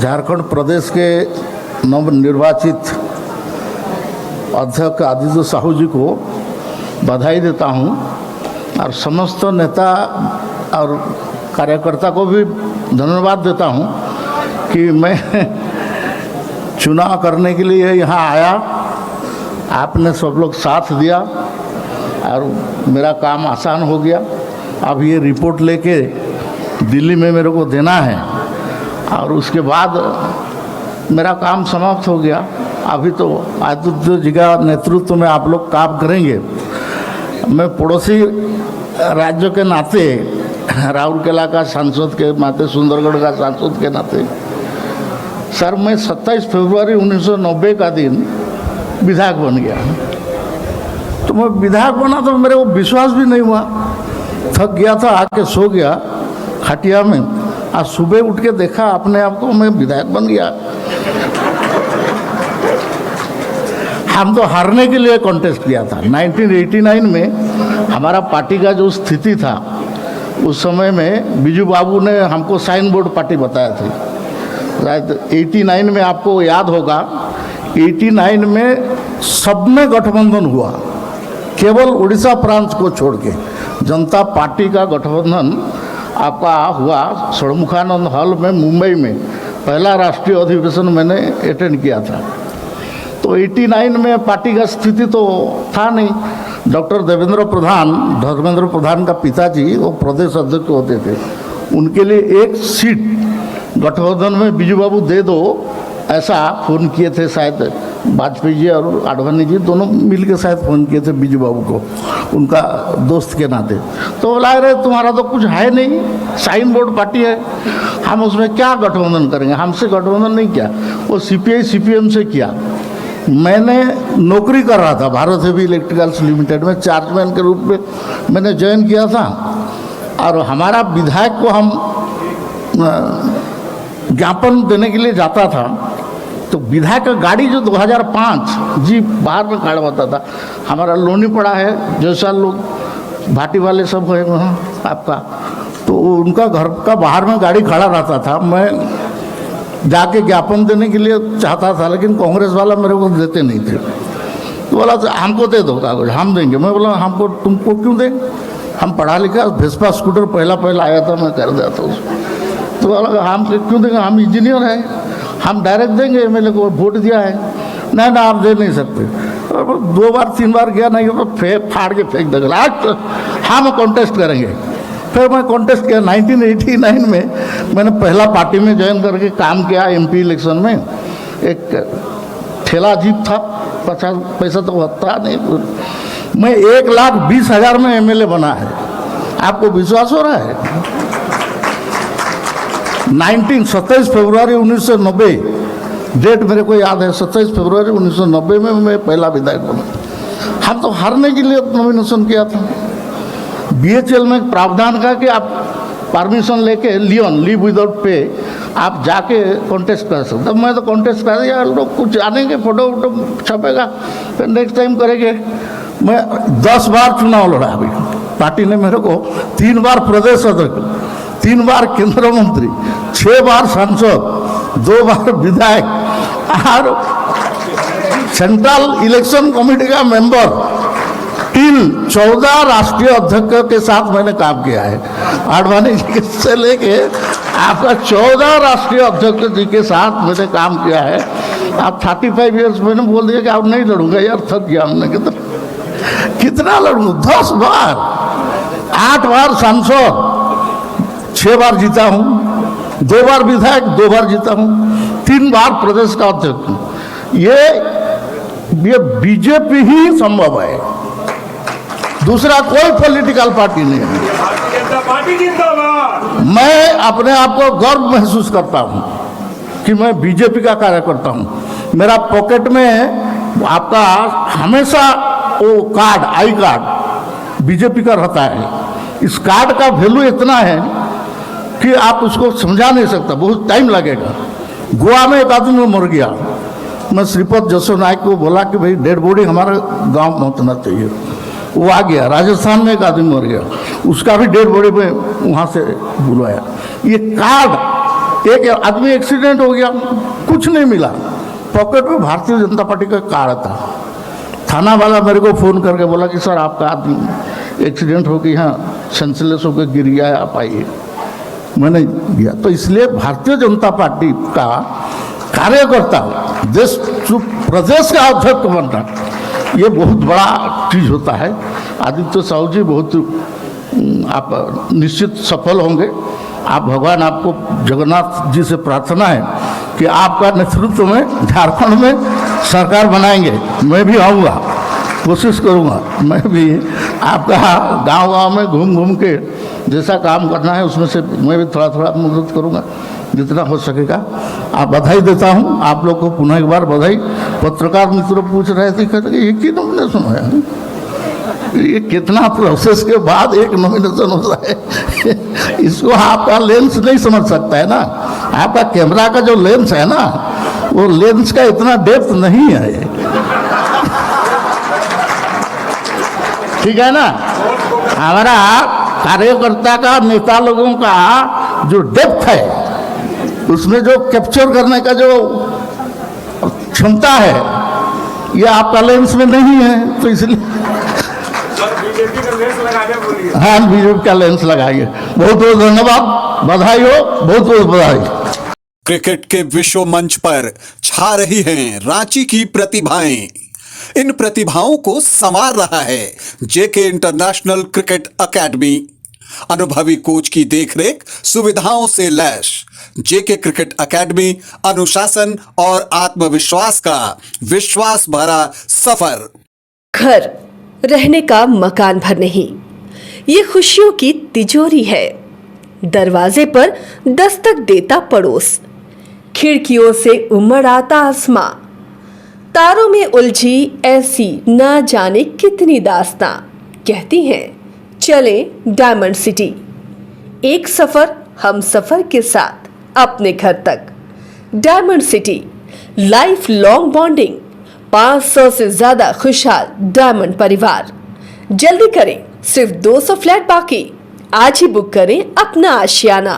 झारखंड प्रदेश के नवनिर्वाचित अध्यक्ष आदित्य साहू जी को बधाई देता हूं और समस्त नेता और कार्यकर्ता को भी धन्यवाद देता हूं कि मैं चुनाव करने के लिए यहाँ आया, आपने सब लोग साथ दिया और मेरा काम आसान हो गया। अब ये रिपोर्ट लेके दिल्ली में मेरे को देना है और उसके बाद मेरा काम समाप्त हो गया। अभी तो आदित्य जी का नेतृत्व में आप लोग काम करेंगे। मैं पड़ोसी राज्य के नाते, राउरकेला का सांसद के नाते, सुंदरगढ़ का सांसद के नाते, सर मैं 27 फरवरी 1990 का दिन विधायक बन गया। तो मैं विधायक बना तो मेरे को विश्वास भी नहीं हुआ, थक गया था, आके सो गया खटिया में। आज सुबह उठ के देखा अपने आप को, मैं विधायक बन गया। हम तो हारने के लिए कॉन्टेस्ट किया था। 1989 में हमारा पार्टी का जो स्थिति था, उस समय में बीजू बाबू ने हमको साइन बोर्ड पार्टी बताया थी। शायद 89 में आपको याद होगा, 89 में सब में गठबंधन हुआ, केवल उड़ीसा प्रांत को छोड़ के। जनता पार्टी का गठबंधन आपका हुआ षणमुखानंद हॉल में, मुंबई में पहला राष्ट्रीय अधिवेशन मैंने अटेंड किया था। तो 89 में पार्टी का स्थिति तो था नहीं। डॉक्टर धर्मेंद्र प्रधान का पिताजी वो प्रदेश अध्यक्ष होते थे, उनके लिए एक सीट गठबंधन में बीजू बाबू दे दो, ऐसा फोन किए थे शायद वाजपेयी जी और आडवाणी जी दोनों मिल के शायद फ़ोन किए थे बीजू बाबू को, उनका दोस्त के नाते। तो बोला अरे तुम्हारा तो कुछ है नहीं, साइन बोर्ड पार्टी है, हम उसमें क्या गठबंधन करेंगे। हमसे गठबंधन नहीं किया, वो CPI CPM से किया। मैंने नौकरी कर रहा था भारत हेवी इलेक्ट्रिकल्स लिमिटेड में, चार्जमैन के रूप में मैंने ज्वाइन किया था। और हमारा विधायक को हम ज्ञापन देने के लिए जाता था, तो विधायक का गाड़ी जो 2005 जी बाहर में खड़ा होता था। हमारा लोनी पड़ा है, जैसा लोग भाटी वाले सब है वहाँ आपका, तो उनका घर का बाहर में गाड़ी खड़ा रहता था। मैं जाके ज्ञापन देने के लिए चाहता था, लेकिन कांग्रेस वाला मेरे को देते नहीं थे। तो बोला हमको दे दो कागज, हम देंगे। मैं बोला हमको, तुमको क्यों दें, हम पढ़ा लिखा, वेस्पा स्कूटर पहला आया था, मैं कर दिया था उसको। तो बोला हम क्यों देंगे, हम इंजीनियर हैं, हम डायरेक्ट देंगे, MLA को वोट दिया है। नहीं ना, आप दे नहीं सकते। 2 बार 3 बार गया, नहीं तो फाड़ के फेंक देगा, आज हम कॉन्टेस्ट करेंगे। फिर मैं कॉन्टेस्ट किया। 1989 में मैंने पहला पार्टी में ज्वाइन करके काम किया। MP इलेक्शन में एक ठेला जीप था, 50 पैसा तो होता नहीं, मैं 1,20,000 में MLA बना है। आपको विश्वास हो रहा है? 27 फरवरी 1990 डेट मेरे को याद है। 27 फरवरी 1990 में मैं पहला विधायक बना। हम तो हारने के लिए नॉमिनेशन किया था। BHL में प्रावधान का कि आप परमिशन लेके लीव विदाउट पे आप जाके कॉन्टेस्ट कर सकते। तब मैं तो कॉन्टेस्ट कर दिया, लोग कुछ जानेंगे, फोटो छपेगा, फिर नेक्स्ट टाइम करेंगे। मैं 10 बार चुनाव लड़ा। अभी पार्टी ने मेरे को 3 बार प्रदेश अध्यक्ष, 3 बार केंद्र मंत्री, 6 बार सांसद, 2 बार विधायक और सेंट्रल इलेक्शन कमेटी का मेंबर, 14 राष्ट्रीय अध्यक्ष के साथ मैंने काम किया है। आडवाणी जी से लेके आपका 14 राष्ट्रीय अध्यक्ष जी के साथ मैंने काम किया है। आप 35 ईयर्स मैंने बोल दिया कि आप नहीं लड़ूंगा, यार थक गया हमने। कितना लड़ूंगा, 10 बार, 8 बार सांसद, 6 बार जीता हूँ, 2 बार विधायक, 2 बार जीता हूँ, 3 बार प्रदेश का अध्यक्ष। ये बीजेपी ही संभव है, दूसरा कोई पॉलिटिकल पार्टी नहीं है। मैं अपने आप को गर्व महसूस करता हूँ कि मैं बीजेपी का कार्यकर्ता हूँ। मेरा पॉकेट में आपका हमेशा वो कार्ड, आई कार्ड बीजेपी का रहता है। इस कार्ड का वैल्यू इतना है कि आप उसको समझा नहीं सकता, बहुत टाइम लगेगा। गोवा में एक आदमी मर गया, मैं श्रीपद जसो नायक को बोला कि भाई डेड बॉडी हमारे गांव पहुंचना चाहिए, वो आ गया। राजस्थान में एक आदमी मर गया, उसका भी डेड बॉडी में वहाँ से बुलवाया। ये कार्ड एक आदमी एक्सीडेंट हो गया, कुछ नहीं मिला, पॉकेट में भारतीय जनता पार्टी का कार्ड था। थाना वाला मेरे को फ़ोन करके बोला कि सर आपका आदमी एक्सीडेंट हो गया, यहाँ सेंसलेस होकर गिर गया है, आप आइए। मैंने गया। तो इसलिए भारतीय जनता पार्टी का कार्यकर्ता देश प्रदेश का अध्यक्ष बनना ये बहुत बड़ा चीज़ होता है। आदित्य साहू जी बहुत आप निश्चित सफल होंगे। आप भगवान आपको जगन्नाथ जी से प्रार्थना है कि आपका नेतृत्व में झारखंड में सरकार बनाएंगे। मैं भी आऊँगा, कोशिश करूँगा, मैं भी आपका गांव-गांव में घूम घूम के जैसा काम करना है उसमें से मैं भी थोड़ा थोड़ा मदद करूँगा जितना हो सकेगा। आप बधाई देता हूँ आप लोग को, पुनः एक बार बधाई। पत्रकार मित्र पूछ रहे थे, कहते ये की नॉमिनेशन है, ये कितना प्रोसेस के बाद एक नॉमिनेशन होता है। इसको आपका लेंस नहीं समझ सकता है ना, आपका कैमरा का जो लेंस है ना वो लेंस का इतना डेप्थ नहीं है। ठीक है ना, हमारा कार्यकर्ता का, नेता लोगों का जो डेप्थ है उसमें जो कैप्चर करने का जो क्षमता है ये आपका लेंस में नहीं है। तो इसलिए हाँ, बीजेपी का लेंस लगाइए। बहुत बहुत धन्यवाद, बधाई हो, बहुत बहुत बधाई। क्रिकेट के विश्व मंच पर छा रही हैं रांची की प्रतिभाएं। इन प्रतिभाओं को संवार रहा है जेके इंटरनेशनल क्रिकेट एकेडमी। अनुभवी कोच की देखरेख, सुविधाओं से लैस जेके क्रिकेट एकेडमी अनुशासन और आत्मविश्वास का विश्वास भरा सफर। घर रहने का मकान भर नहीं, ये खुशियों की तिजोरी है। दरवाजे पर दस्तक देता पड़ोस, खिड़कियों से उमड़ आता आसमां, तारों में उलझी ऐसी ना जाने कितनी दास्तां। कहती हैं चले डायमंड सिटी, एक सफर हम सफर के साथ अपने घर तक। Diamond city, life long bonding, 500 से ज्यादा खुशहाल डायमंड परिवार। जल्दी करें, सिर्फ 200 फ्लैट बाकी। आज ही बुक करें अपना आशियाना।